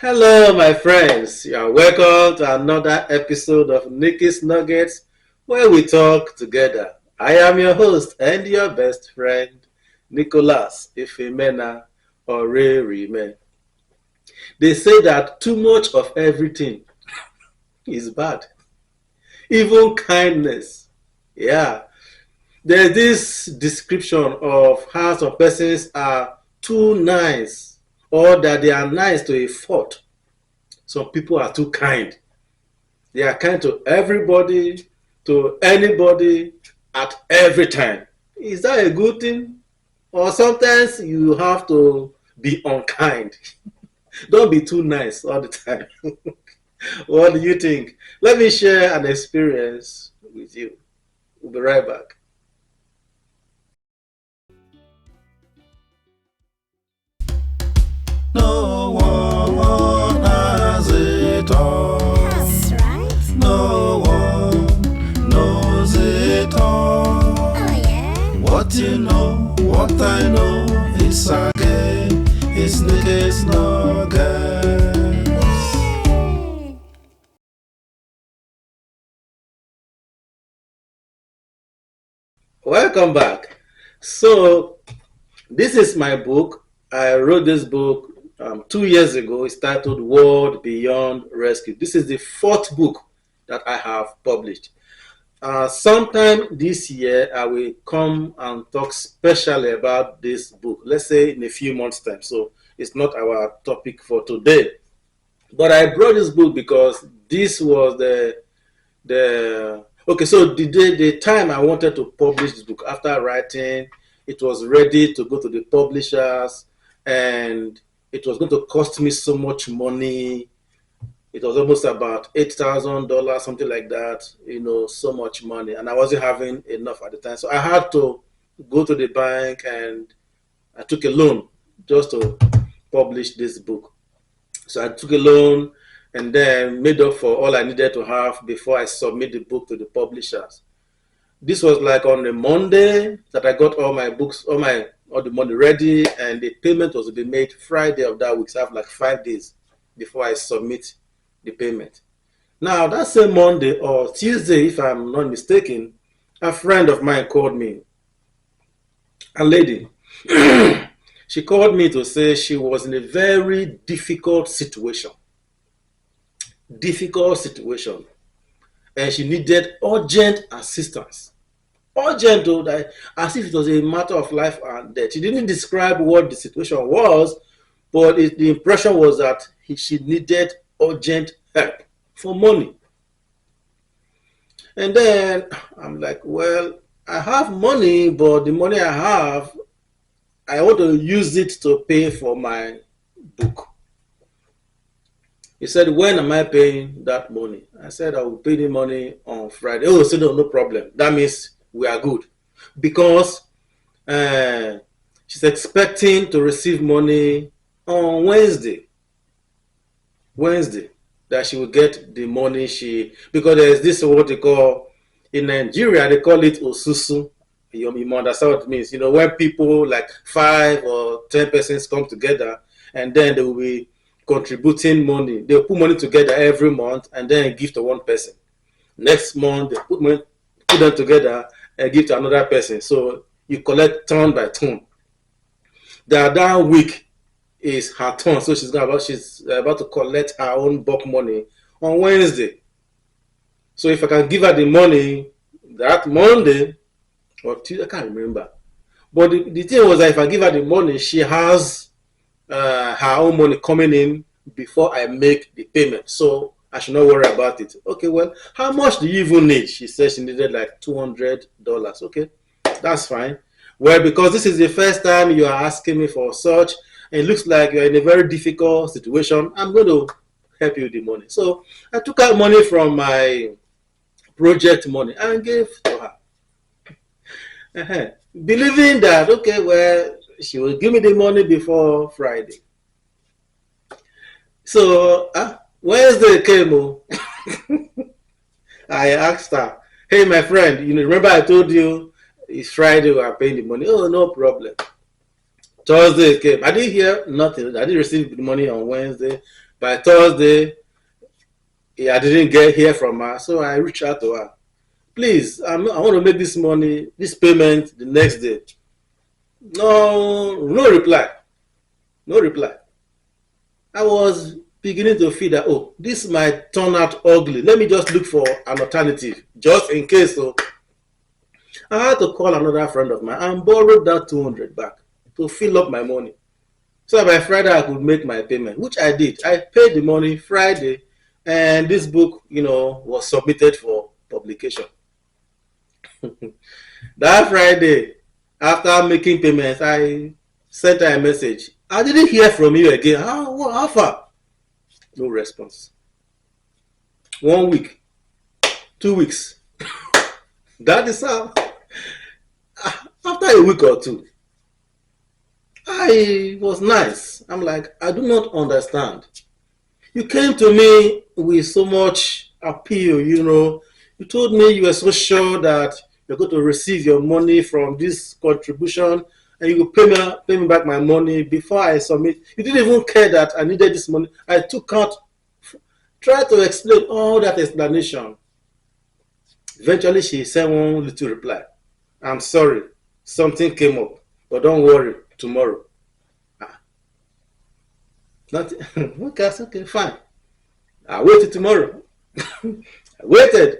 Hello, my friends. You are welcome to another episode of Nikki's Nuggets, where we talk together. I am your host and your best friend, Nicholas Ifemena Orerime. They say that too much of everything is bad, even kindness. Yeah, there's this description of how some persons are too nice or that they are nice to a fault. Some people are too kind. They are kind to everybody, to anybody, at every time. Is that a good thing? Or sometimes you have to be unkind. Don't be too nice all the time. What do you think? Let me share an experience with you. We'll be right back. No one has it all. That's right. No one knows it all. Oh, yeah. What you know, what I know is again, it's niggas no guys. Yay. Welcome back. So, this is my book. I wrote this book 2 years ago. It's titled World Beyond Rescue. This is the fourth book that I have published. Sometime this year, I will come and talk specially about this book. Let's say in a few months' time. So it's not our topic for today. But I brought this book because this was the okay. So the time I wanted to publish this book after writing, it was ready to go to the publishers, and it was going to cost me so much money. It was almost about $8,000, something like that. So much money, and I wasn't having enough at the time. So I had to go to the bank, and I took a loan just to publish this book. So I took a loan and then made up for all I needed to have before I submit the book to the publishers. This was like on a Monday that I got all my books, all the money ready, and the payment was to be made Friday of that week. So I have like 5 days before I submit the payment. Now that same Monday or Tuesday, if I'm not mistaken, a friend of mine called me, a lady. She called me to say she was in a very difficult situation, and she needed urgent assistance. Urgent, though, that as if it was a matter of life and death. She didn't describe what the situation was, but the impression was that she needed urgent help for money. And then I'm like, well, I have money, but the money I have, I want to use it to pay for my book. He said, when am I paying that money? I said, I will pay the money on Friday. Oh, so no problem. That means we are good. Because uh, she's expecting to receive money on Wednesday. Wednesday, that she will get the money because there's this what they call, in Nigeria, they call it Osusu. You understand what it means. When people like 5 or 10 persons come together, and then they will be contributing money. They'll put money together every month and then give to one person. Next month, they put them together and give to another person. So you collect turn by turn. That week is her turn. So she's about to collect her own bulk money on Wednesday. So if I can give her the money that Monday or Tuesday, I can't remember. But the thing was that if I give her the money, she has her own money coming in before I make the payment. So I should not worry about it. Okay, well, how much do you even need? She said she needed like $200. Okay, that's fine. Well, because this is the first time you are asking me for such, and it looks like you're in a very difficult situation, I'm going to help you with the money. So I took out money from my project money and gave to her. Believing that, okay, well, she will give me the money before Friday. So Wednesday came. I asked her, hey, my friend, remember I told you it's Friday we are paying the money? Oh, no problem. Thursday came. I didn't hear nothing. I didn't receive the money on Wednesday. By Thursday, I didn't get hear from her. So I reached out to her. Please, I want to make this money, this payment the next day. No, no reply. No reply. I was beginning to feel that, oh, this might turn out ugly. Let me just look for an alternative, just in case. So I had to call another friend of mine and borrow that 200 back to fill up my money. So by Friday, I could make my payment, which I did. I paid the money Friday, and this book, was submitted for publication. That Friday, after making payments, I sent her a message. I didn't hear from you again. How far? No response. 1 week, 2 weeks. That is how. After a week or two, I was nice. I'm like, I do not understand. You came to me with so much appeal, You told me you were so sure that you're going to receive your money from this contribution and you will pay me back my money before I submit. You didn't even care that I needed this money. I took out, tried to explain all that explanation. Eventually, she sent one little reply. I'm sorry, something came up, but don't worry, tomorrow. Nothing. Okay, fine. I waited tomorrow. I waited.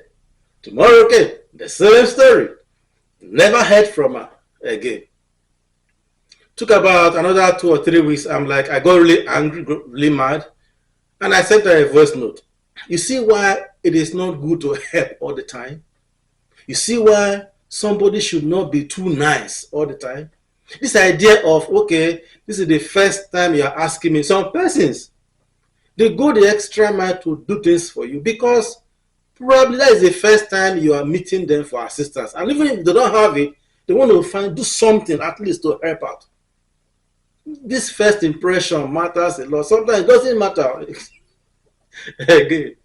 Tomorrow came. The same story. Never heard from her again. Took about another 2 or 3 weeks. I'm like, I got really angry, got really mad, and I sent her a voice note. You see why it is not good to help all the time? You see why somebody should not be too nice all the time? This idea of, okay, this is the first time you are asking me. Some persons, they go the extra mile to do things for you because probably that is the first time you are meeting them for assistance. And even if they don't have it, they want to do something at least to help out. This first impression matters a lot. Sometimes it doesn't matter again.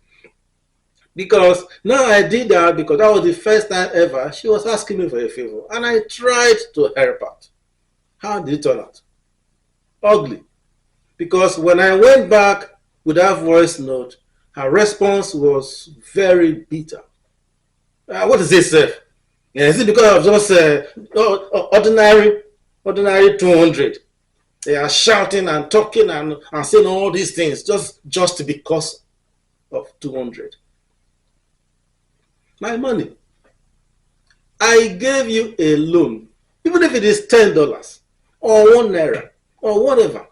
Because now I did that because that was the first time ever she was asking me for a favor. And I tried to help out. How did it turn out? Ugly. Because when I went back with that voice note, her response was very bitter. What is this, sir? Is it because of just ordinary 200? They are shouting and talking and saying all these things just because of 200. My money. I gave you a loan, even if it is $10 or $1 or whatever.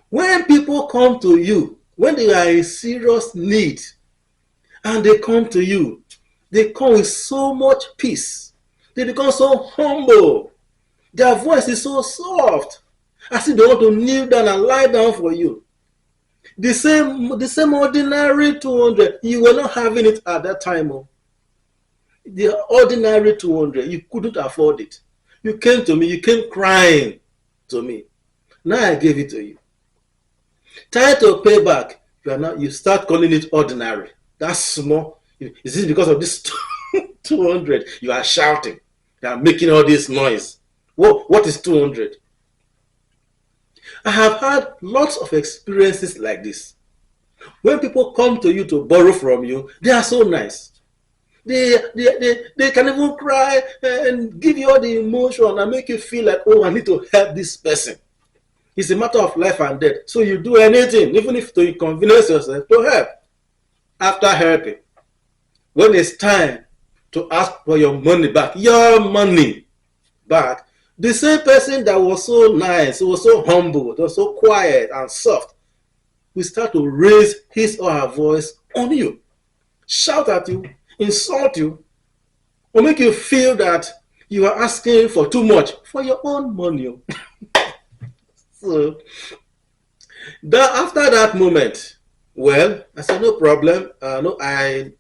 When people come to you, when they are in serious need, and they come to you, they come with so much peace. They become so humble. Their voice is so soft, as if they want to kneel down and lie down for you. The same ordinary 200, you were not having it at that time. The ordinary 200, you couldn't afford it. You came to me, you came crying to me. Now I gave it to you. Try to pay back. You start calling it ordinary. That's small. Is this because of this 200? You are shouting. You are making all this noise. What is 200? I have had lots of experiences like this. When people come to you to borrow from you, they are so nice. They can even cry and give you all the emotion and make you feel like, oh, I need to help this person. It's a matter of life and death. So you do anything, even if to inconvenience yourself, to help. After helping, when it's time to ask for your money back, the same person that was so nice, who was so humble, was so quiet and soft, will start to raise his or her voice on you, shout at you, insult you, or make you feel that you are asking for too much for your own money. So after that moment, well, I said, no problem. No, I'm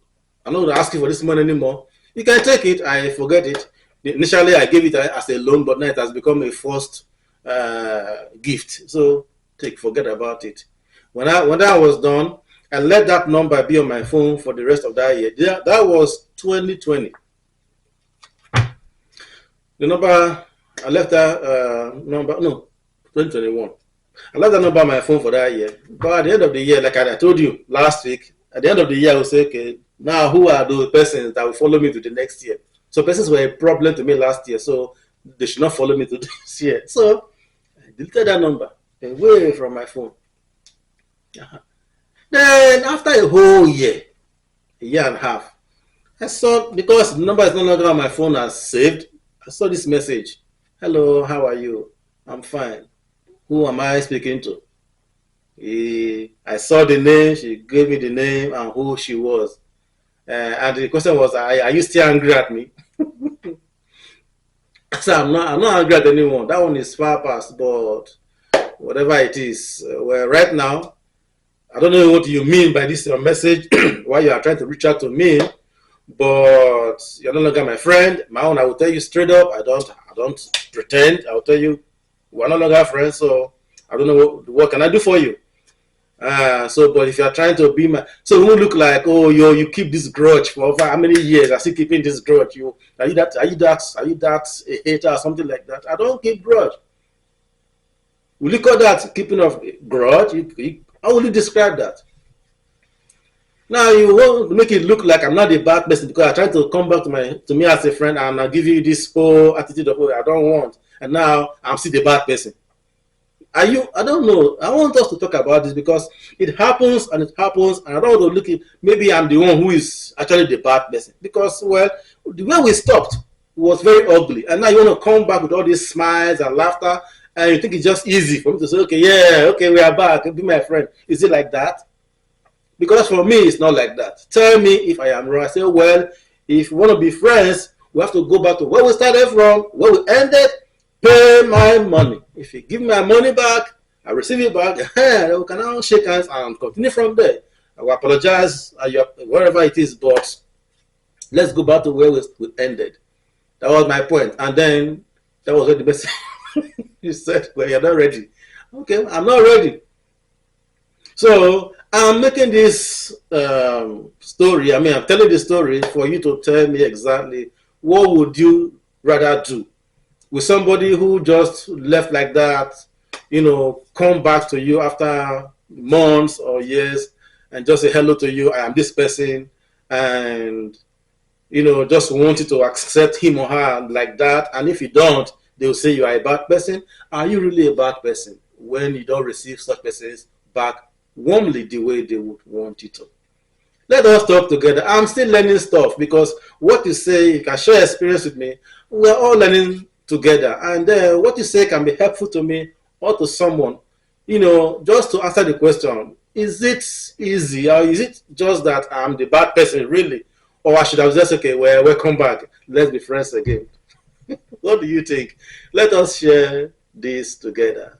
not going to ask you for this money anymore. You can take it. I forget it. Initially, I gave it as a loan, but now it has become a forced gift. So forget about it. When that was done, I let that number be on my phone for the rest of that year. That was 2020. The number, I left that number, no, 2021. I left that number on my phone for that year. But at the end of the year, like I told you last week, at the end of the year, I will say, okay, now who are those persons that will follow me to the next year? So persons were a problem to me last year, so they should not follow me to this year. So I deleted that number away from my phone. Uh-huh. Then after a year and a half, I saw, because the number is no longer on my phone as saved, I saw this message. Hello, how are you? I'm fine. Who am I speaking to? I saw the name, she gave me the name and who she was. And the question was, are you still angry at me? So I'm not angry at anyone. That one is far past, but whatever it is, well, right now, I don't know what you mean by this message, why you are trying to reach out to me, but you're no longer my friend. My own, I will tell you straight up. I don't pretend. I will tell you, we're no longer friends. So I don't know what can I do for you. But if you're trying to be my, so it won't look like, oh, you keep this grudge for over how many years? I still keeping this grudge. Are you that a hater or something like that? I don't keep grudge. Will you call that keeping of grudge? How will you describe that? Now you want to make it look like I'm not a bad person because I tried to come back to me as a friend and I give you this whole attitude of, oh, I don't want, and now I'm still the bad person. Are you? I don't know. I want us to talk about this because it happens and it happens, and I don't want to look at, maybe I'm the one who is actually the bad person because, well, the way we stopped was very ugly, and now you want to come back with all these smiles and laughter, and you think it's just easy for me to say, okay, yeah, okay, we are back, be my friend. Is it like that? Because for me, it's not like that. Tell me if I am wrong. I say, well, if you want to be friends, we have to go back to where we started from, where we ended. Pay my money. If you give me my money back, I receive it back. We can now shake hands and continue from there. I will apologize wherever it is, but let's go back to where we ended. That was my point. And then that was what the best you said, well, you're not ready. Okay, I'm not ready. So I'm making this story. I mean, I'm telling the story for you to tell me exactly what would you rather do with somebody who just left like that, come back to you after months or years and just say hello to you. I am this person, and just want you to accept him or her like that. And if you don't, they will say you are a bad person. Are you really a bad person when you don't receive such persons back warmly the way they would want you to? Let us talk together. I'm still learning stuff because what you say, you can share experience with me. We're all learning together, and what you say can be helpful to me or to someone. Just to answer the question: is it easy, or is it just that I'm the bad person, really, or I should have just okay, well, welcome back. Let's be friends again. What do you think? Let us share this together.